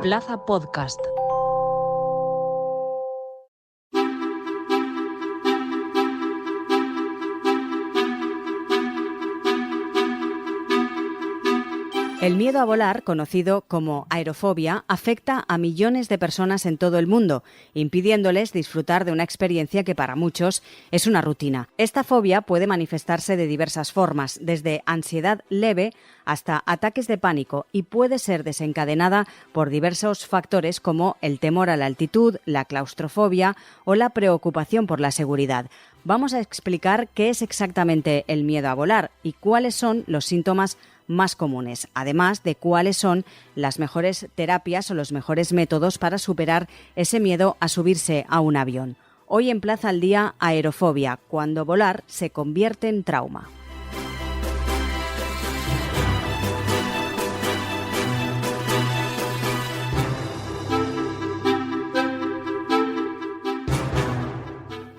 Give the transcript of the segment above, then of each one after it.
Plaza Podcast. El miedo a volar, conocido como aerofobia, afecta a millones de personas en todo el mundo, impidiéndoles disfrutar de una experiencia que para muchos es una rutina. Esta fobia puede manifestarse de diversas formas, desde ansiedad leve hasta ataques de pánico, y puede ser desencadenada por diversos factores como el temor a la altitud, la claustrofobia o la preocupación por la seguridad. Vamos a explicar qué es exactamente el miedo a volar y cuáles son los síntomas más comunes, además de cuáles son las mejores terapias o los mejores métodos para superar ese miedo a subirse a un avión. Hoy en Plaza al Día, aerofobia, cuando volar se convierte en trauma.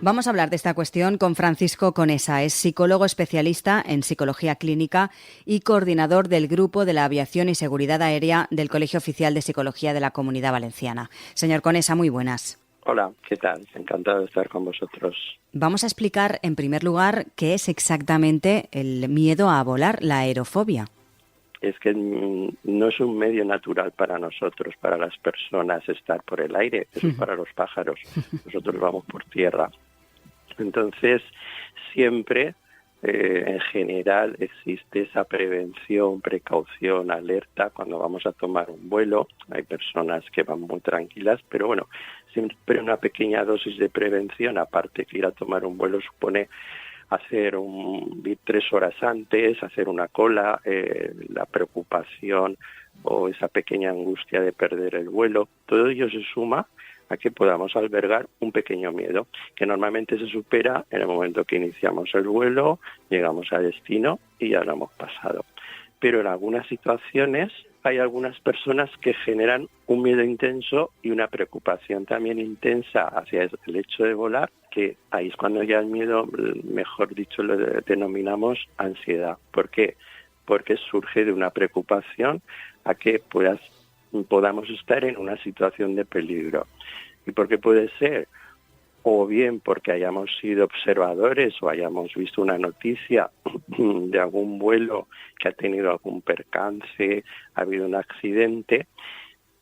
Vamos a hablar de esta cuestión con Francisco Conesa. Es psicólogo especialista en psicología clínica y coordinador del Grupo de la Aviación y Seguridad Aérea del Colegio Oficial de Psicología de la Comunidad Valenciana. Señor Conesa, muy buenas. Hola, ¿qué tal? Encantado de estar con vosotros. Vamos a explicar, en primer lugar, qué es exactamente el miedo a volar, la aerofobia. Es que no es un medio natural para nosotros, para las personas, estar por el aire. Eso es para los pájaros. Nosotros vamos por tierra. Entonces, siempre, en general, existe esa prevención, precaución, alerta cuando vamos a tomar un vuelo. Hay personas que van muy tranquilas, pero bueno, siempre una pequeña dosis de prevención, aparte que ir a tomar un vuelo supone ir 3 horas antes, hacer una cola, la preocupación o esa pequeña angustia de perder el vuelo. Todo ello se suma a que podamos albergar un pequeño miedo, que normalmente se supera en el momento que iniciamos el vuelo, llegamos a destino y ya lo hemos pasado. Pero en algunas situaciones hay algunas personas que generan un miedo intenso y una preocupación también intensa hacia el hecho de volar, que ahí es cuando ya el miedo, mejor dicho, lo denominamos ansiedad. ¿Por qué? Porque surge de una preocupación a que podamos estar en una situación de peligro. ¿Y por qué puede ser? O bien porque hayamos sido observadores o hayamos visto una noticia de algún vuelo que ha tenido algún percance, ha habido un accidente,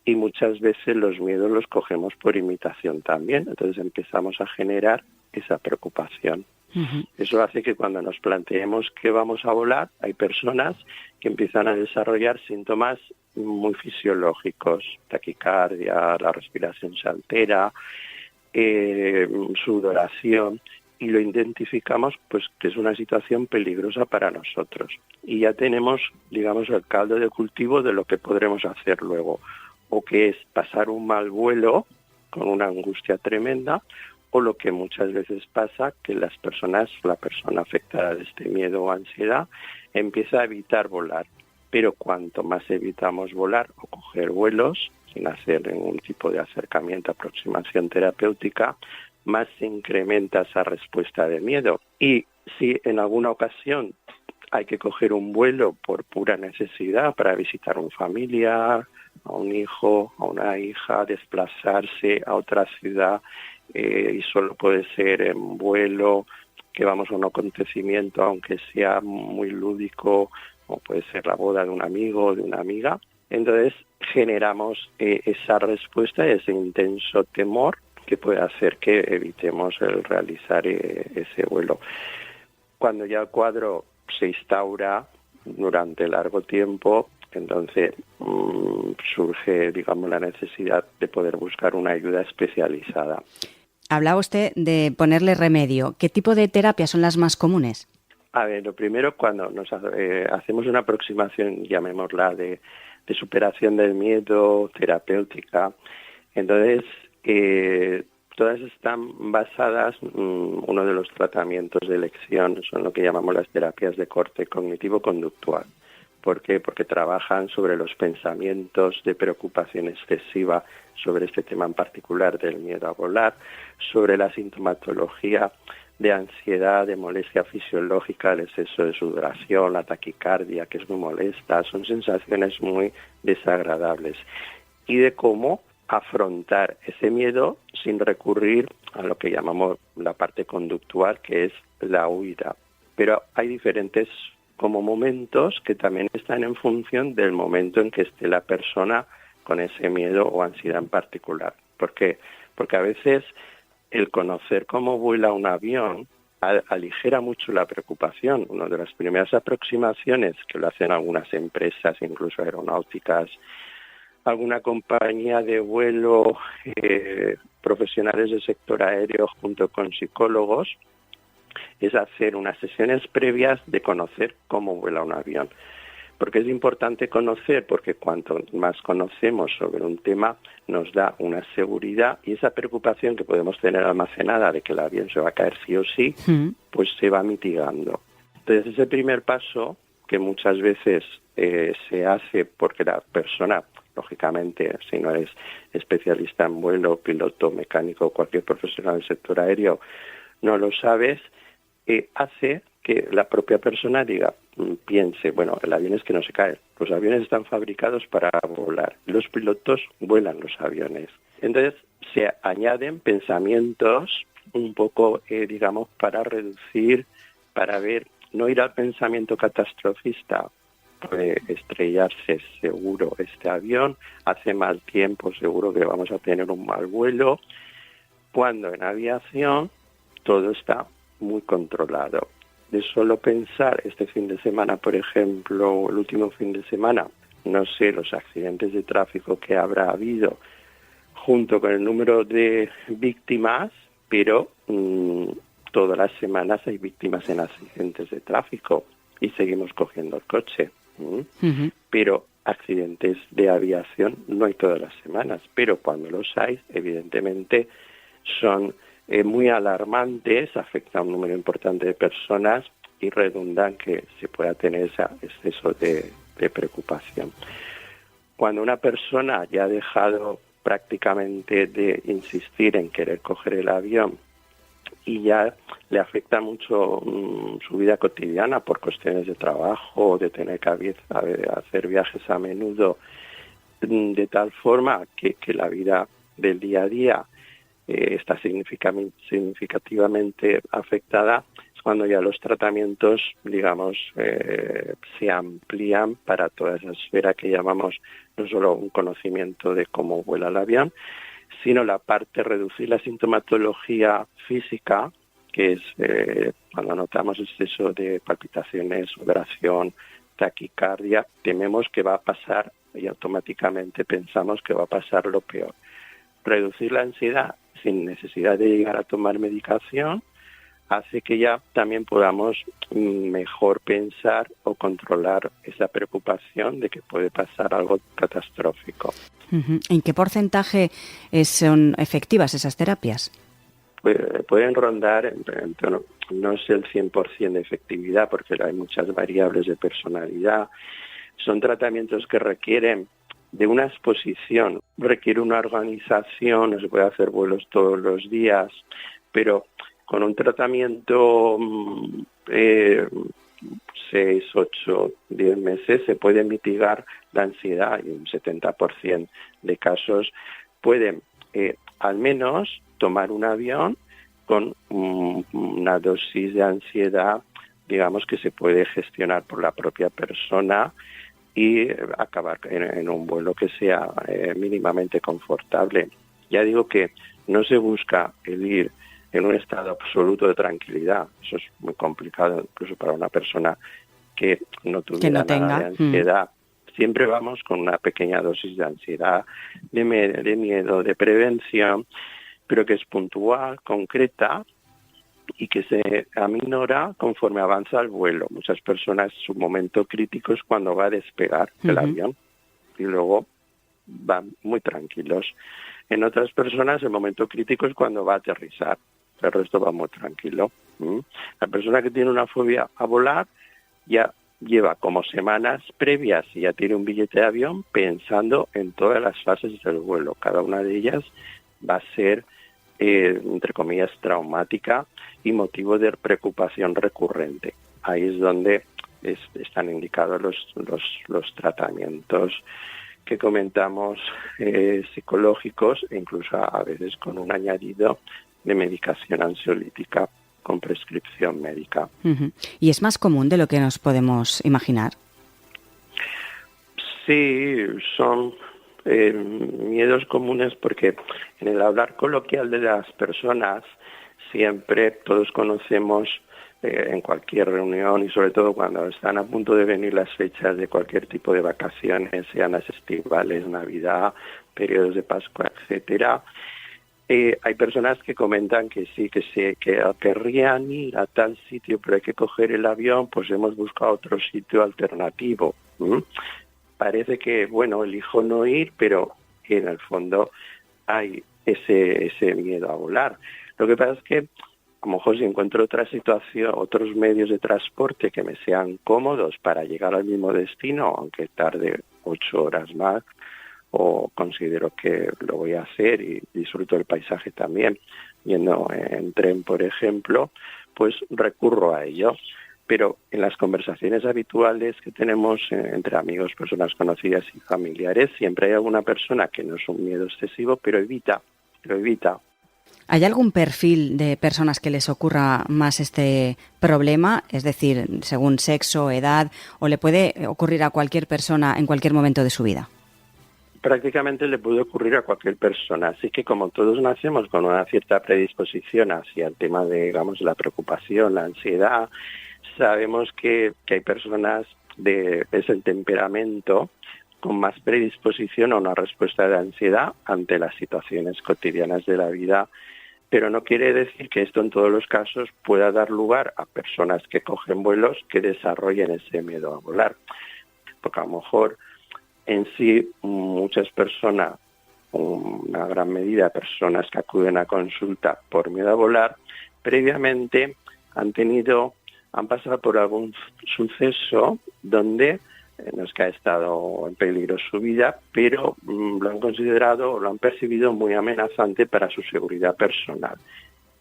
y muchas veces los miedos los cogemos por imitación también. Entonces empezamos a generar esa preocupación. Uh-huh. Eso hace que cuando nos planteemos que vamos a volar, hay personas que empiezan a desarrollar síntomas muy fisiológicos, taquicardia, la respiración se altera, sudoración, y lo identificamos pues que es una situación peligrosa para nosotros. Y ya tenemos, digamos, el caldo de cultivo de lo que podremos hacer luego, o que es pasar un mal vuelo con una angustia tremenda, o lo que muchas veces pasa, que la persona afectada de este miedo o ansiedad empieza a evitar volar. Pero cuanto más evitamos volar o coger vuelos, sin hacer ningún tipo de acercamiento, aproximación terapéutica, más se incrementa esa respuesta de miedo. Y si en alguna ocasión hay que coger un vuelo por pura necesidad para visitar a un familiar, a un hijo, a una hija, desplazarse a otra ciudad, y solo puede ser en vuelo, que vamos a un acontecimiento, aunque sea muy lúdico, o puede ser la boda de un amigo o de una amiga, entonces generamos esa respuesta, ese intenso temor que puede hacer que evitemos el realizar ese vuelo. Cuando ya el cuadro se instaura durante largo tiempo, entonces surge, digamos, la necesidad de poder buscar una ayuda especializada. Hablaba usted de ponerle remedio. ¿Qué tipo de terapias son las más comunes? A ver, lo primero, cuando nos hacemos una aproximación, llamémosla, de superación del miedo, terapéutica, entonces todas están basadas, uno de los tratamientos de elección son lo que llamamos las terapias de corte cognitivo-conductual. ¿Por qué? Porque trabajan sobre los pensamientos de preocupación excesiva sobre este tema en particular del miedo a volar, sobre la sintomatología de ansiedad, de molestia fisiológica, el exceso de sudoración, la taquicardia, que es muy molesta, son sensaciones muy desagradables. y de cómo afrontar ese miedo sin recurrir a lo que llamamos la parte conductual, que es la huida. Pero hay diferentes como momentos que también están en función del momento en que esté la persona con ese miedo o ansiedad en particular. ¿Por qué? Porque a veces el conocer cómo vuela un avión aligera mucho la preocupación. Una de las primeras aproximaciones que lo hacen algunas empresas, incluso aeronáuticas, alguna compañía de vuelo, profesionales del sector aéreo junto con psicólogos, es hacer unas sesiones previas de conocer cómo vuela un avión. Porque es importante conocer, porque cuanto más conocemos sobre un tema, nos da una seguridad y esa preocupación que podemos tener almacenada de que el avión se va a caer sí o sí, pues se va mitigando. Entonces, ese primer paso, que muchas veces se hace porque la persona, lógicamente, si no eres especialista en vuelo, piloto, mecánico, cualquier profesional del sector aéreo, no lo sabes, hace que la propia persona piense, bueno, el avión es que no se cae, los aviones están fabricados para volar, los pilotos vuelan los aviones. Entonces se añaden pensamientos un poco, digamos, para reducir, para ver, no ir al pensamiento catastrofista, puede estrellarse seguro este avión, hace mal tiempo, seguro que vamos a tener un mal vuelo, cuando en aviación todo está muy controlado. De solo pensar este fin de semana, por ejemplo, el último fin de semana, no sé, los accidentes de tráfico que habrá habido junto con el número de víctimas, pero todas las semanas hay víctimas en accidentes de tráfico y seguimos cogiendo el coche. Pero accidentes de aviación no hay todas las semanas, pero cuando los hay, evidentemente son muy alarmantes, afecta a un número importante de personas y redundan que se pueda tener ese exceso de preocupación. Cuando una persona ya ha dejado prácticamente de insistir en querer coger el avión y ya le afecta mucho su vida cotidiana por cuestiones de trabajo, de tener que hacer viajes a menudo, de tal forma que la vida del día a día está significativamente afectada, es cuando ya los tratamientos, digamos, se amplían para toda esa esfera que llamamos no solo un conocimiento de cómo vuela el avión, sino la parte reducir la sintomatología física, que es cuando notamos exceso de palpitaciones, sudoración, taquicardia, tememos que va a pasar y automáticamente pensamos que va a pasar lo peor. Reducir la ansiedad sin necesidad de llegar a tomar medicación hace que ya también podamos mejor pensar o controlar esa preocupación de que puede pasar algo catastrófico. ¿En qué porcentaje son efectivas esas terapias? Pueden rondar, no es el 100% de efectividad porque hay muchas variables de personalidad. Son tratamientos que requieren de una exposición, requiere una organización, no se puede hacer vuelos todos los días, pero con un tratamiento 6, 8, 10 meses se puede mitigar la ansiedad y un 70% de casos pueden al menos tomar un avión con una dosis de ansiedad, digamos, que se puede gestionar por la propia persona y acabar en un vuelo que sea mínimamente confortable. Ya digo que no se busca el ir en un estado absoluto de tranquilidad. Eso es muy complicado incluso para una persona que no tuviera nada de ansiedad. Siempre vamos con una pequeña dosis de ansiedad, de miedo, de prevención, pero que es puntual, concreta y que se aminora conforme avanza el vuelo. Muchas personas, su momento crítico es cuando va a despegar el avión y luego van muy tranquilos. En otras personas el momento crítico es cuando va a aterrizar, el resto va muy tranquilo. La persona que tiene una fobia a volar ya lleva como semanas previas y ya tiene un billete de avión pensando en todas las fases del vuelo. Cada una de ellas va a ser entre comillas, traumática y motivo de preocupación recurrente. Ahí es donde están indicados los tratamientos que comentamos psicológicos e incluso a veces con un añadido de medicación ansiolítica con prescripción médica. Uh-huh. ¿Y es más común de lo que nos podemos imaginar? Sí, son miedos comunes porque en el hablar coloquial de las personas siempre todos conocemos en cualquier reunión y sobre todo cuando están a punto de venir las fechas de cualquier tipo de vacaciones, sean las estivales, Navidad, periodos de Pascua, etcétera. Hay personas que comentan que sí, que querrían ir a tal sitio, pero hay que coger el avión, pues hemos buscado otro sitio alternativo. Parece que, bueno, elijo no ir, pero en el fondo hay ese miedo a volar. Lo que pasa es que, a lo mejor si encuentro otra situación, otros medios de transporte que me sean cómodos para llegar al mismo destino, aunque tarde 8 horas más, o considero que lo voy a hacer y disfruto el paisaje también, yendo en tren, por ejemplo, pues recurro a ello. Pero en las conversaciones habituales que tenemos entre amigos, personas conocidas y familiares, siempre hay alguna persona que no es un miedo excesivo, pero lo evita. ¿Hay algún perfil de personas que les ocurra más este problema? Es decir, según sexo, edad, o le puede ocurrir a cualquier persona en cualquier momento de su vida? Prácticamente le puede ocurrir a cualquier persona, así que como todos nacemos con una cierta predisposición hacia el tema de, digamos, la preocupación, la ansiedad, sabemos que hay personas de ese temperamento con más predisposición a una respuesta de ansiedad ante las situaciones cotidianas de la vida, pero no quiere decir que esto en todos los casos pueda dar lugar a personas que cogen vuelos que desarrollen ese miedo a volar, porque a lo mejor en sí muchas personas, una gran medida de personas que acuden a consulta por miedo a volar, previamente han pasado por algún suceso donde no es que ha estado en peligro su vida, pero lo han considerado o lo han percibido muy amenazante para su seguridad personal.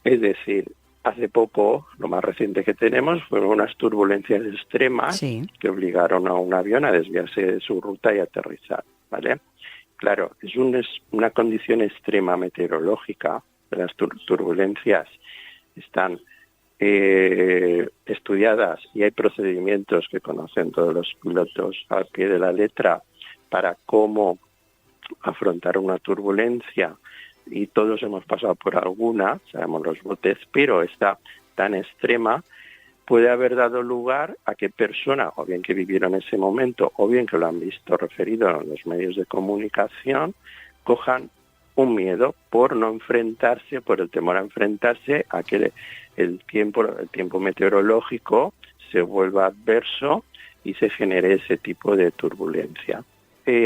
Es decir, hace poco, lo más reciente que tenemos, fueron unas turbulencias extremas que obligaron a un avión a desviarse de su ruta y aterrizar, ¿vale? Claro, es una condición extrema meteorológica. Las turbulencias están estudiadas y hay procedimientos que conocen todos los pilotos al pie de la letra para cómo afrontar una turbulencia, y todos hemos pasado por alguna, sabemos los botes, pero esta tan extrema puede haber dado lugar a que personas, o bien que vivieron ese momento, o bien que lo han visto referido en los medios de comunicación, cojan un miedo por no enfrentarse, por el temor a enfrentarse a que el tiempo meteorológico se vuelva adverso y se genere ese tipo de turbulencia.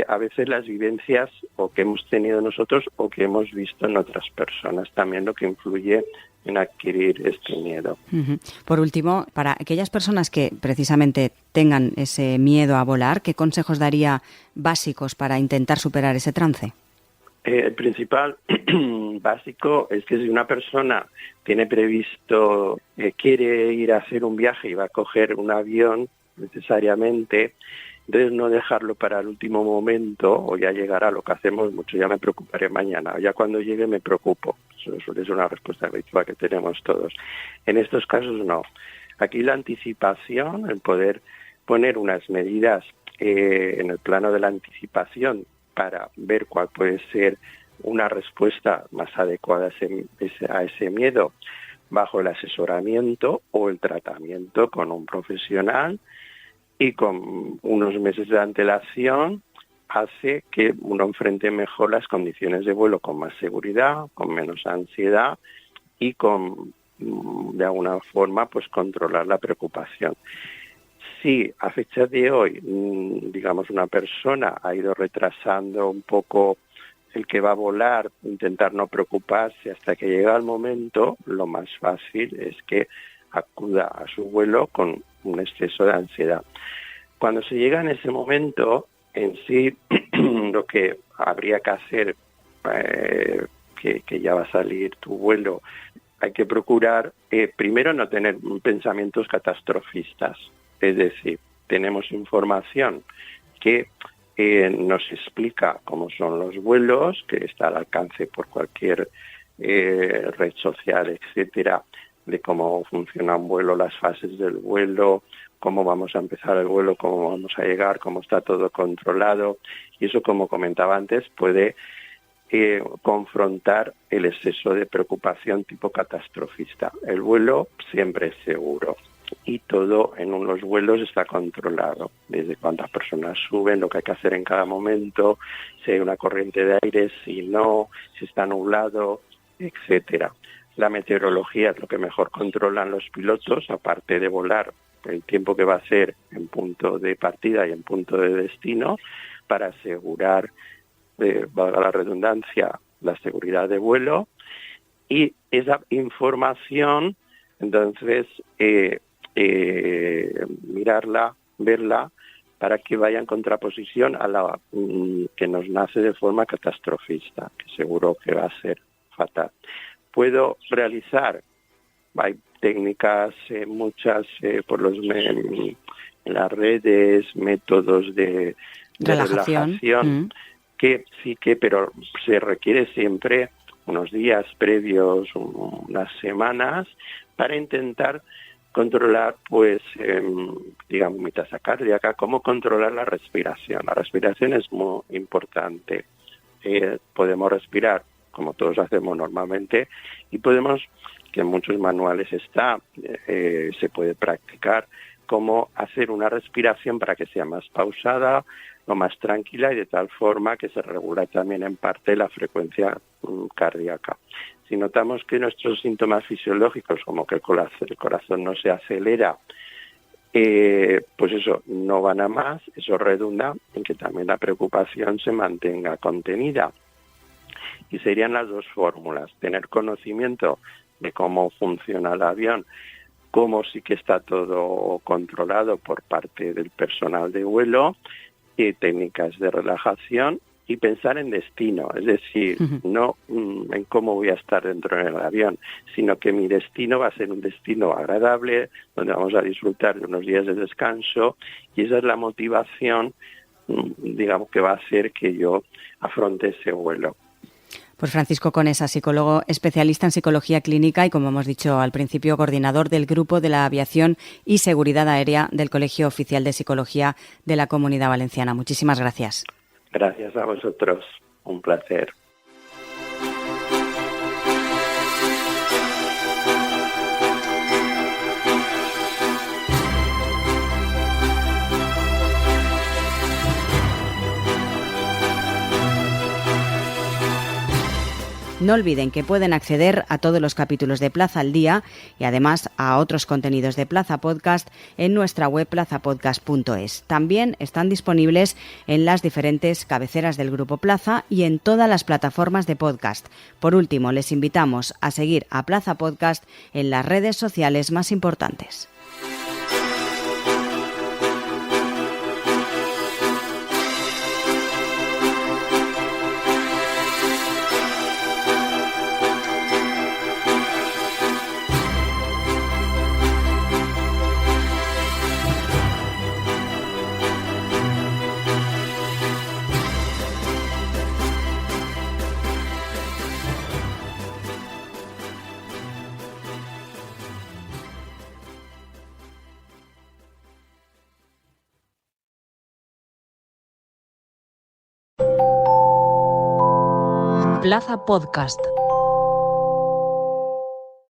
A veces las vivencias o que hemos tenido nosotros o que hemos visto en otras personas también lo que influye en adquirir este miedo. Uh-huh. Por último, para aquellas personas que precisamente tengan ese miedo a volar, ¿qué consejos daría básicos para intentar superar ese trance? El principal básico es que si una persona tiene previsto, quiere ir a hacer un viaje y va a coger un avión necesariamente, entonces no dejarlo para el último momento o ya llegará. Lo que hacemos mucho, ya me preocuparé mañana, ya cuando llegue me preocupo. Eso suele ser una respuesta habitual que tenemos todos. En estos casos no. Aquí la anticipación, el poder poner unas medidas en el plano de la anticipación para ver cuál puede ser una respuesta más adecuada a ese miedo bajo el asesoramiento o el tratamiento con un profesional y con unos meses de antelación, hace que uno enfrente mejor las condiciones de vuelo con más seguridad, con menos ansiedad y con, de alguna forma, pues controlar la preocupación. Si a fecha de hoy, digamos, una persona ha ido retrasando un poco el que va a volar, intentar no preocuparse hasta que llega el momento, lo más fácil es que acuda a su vuelo con un exceso de ansiedad. Cuando se llega en ese momento, en sí, lo que habría que hacer, que ya va a salir tu vuelo, hay que procurar, primero, no tener pensamientos catastrofistas. Es decir, tenemos información que nos explica cómo son los vuelos, que está al alcance por cualquier red social, etcétera, de cómo funciona un vuelo, las fases del vuelo, cómo vamos a empezar el vuelo, cómo vamos a llegar, cómo está todo controlado. Y eso, como comentaba antes, puede confrontar el exceso de preocupación tipo catastrofista. El vuelo siempre es seguro y todo en los vuelos está controlado, desde cuántas personas suben, lo que hay que hacer en cada momento, si hay una corriente de aire, si no, si está nublado, etcétera. La meteorología es lo que mejor controlan los pilotos, aparte de volar el tiempo que va a hacer en punto de partida y en punto de destino, para asegurar, valga la redundancia, la seguridad de vuelo. Y esa información, entonces, mirarla, verla, para que vaya en contraposición a la que nos nace de forma catastrofista, que seguro que va a ser fatal. Puedo realizar, hay técnicas muchas por en las redes, métodos de relajación, que sí que, pero se requiere siempre unos días previos, unas semanas, para intentar controlar, pues, digamos, mi tasa cardíaca, cómo controlar la respiración. La respiración es muy importante. Podemos respirar como todos hacemos normalmente, y podemos, que en muchos manuales está, se puede practicar, cómo hacer una respiración para que sea más pausada, o más tranquila, y de tal forma que se regula también en parte la frecuencia cardíaca. Si notamos que nuestros síntomas fisiológicos, como que el corazón no se acelera, pues eso, no van a más, eso redunda en que también la preocupación se mantenga contenida. Y serían las dos fórmulas: tener conocimiento de cómo funciona el avión, cómo sí que está todo controlado por parte del personal de vuelo, y técnicas de relajación, y pensar en destino, es decir, no en cómo voy a estar dentro del avión, sino que mi destino va a ser un destino agradable, donde vamos a disfrutar de unos días de descanso, y esa es la motivación, digamos, que va a hacer que yo afronte ese vuelo. Pues Francisco Conesa, psicólogo especialista en psicología clínica y, como hemos dicho al principio, coordinador del Grupo de la Aviación y Seguridad Aérea del Colegio Oficial de Psicología de la Comunidad Valenciana. Muchísimas gracias. Gracias a vosotros. Un placer. No olviden que pueden acceder a todos los capítulos de Plaza al Día y además a otros contenidos de Plaza Podcast en nuestra web plazapodcast.es. También están disponibles en las diferentes cabeceras del Grupo Plaza y en todas las plataformas de podcast. Por último, les invitamos a seguir a Plaza Podcast en las redes sociales más importantes. Plaza Podcast.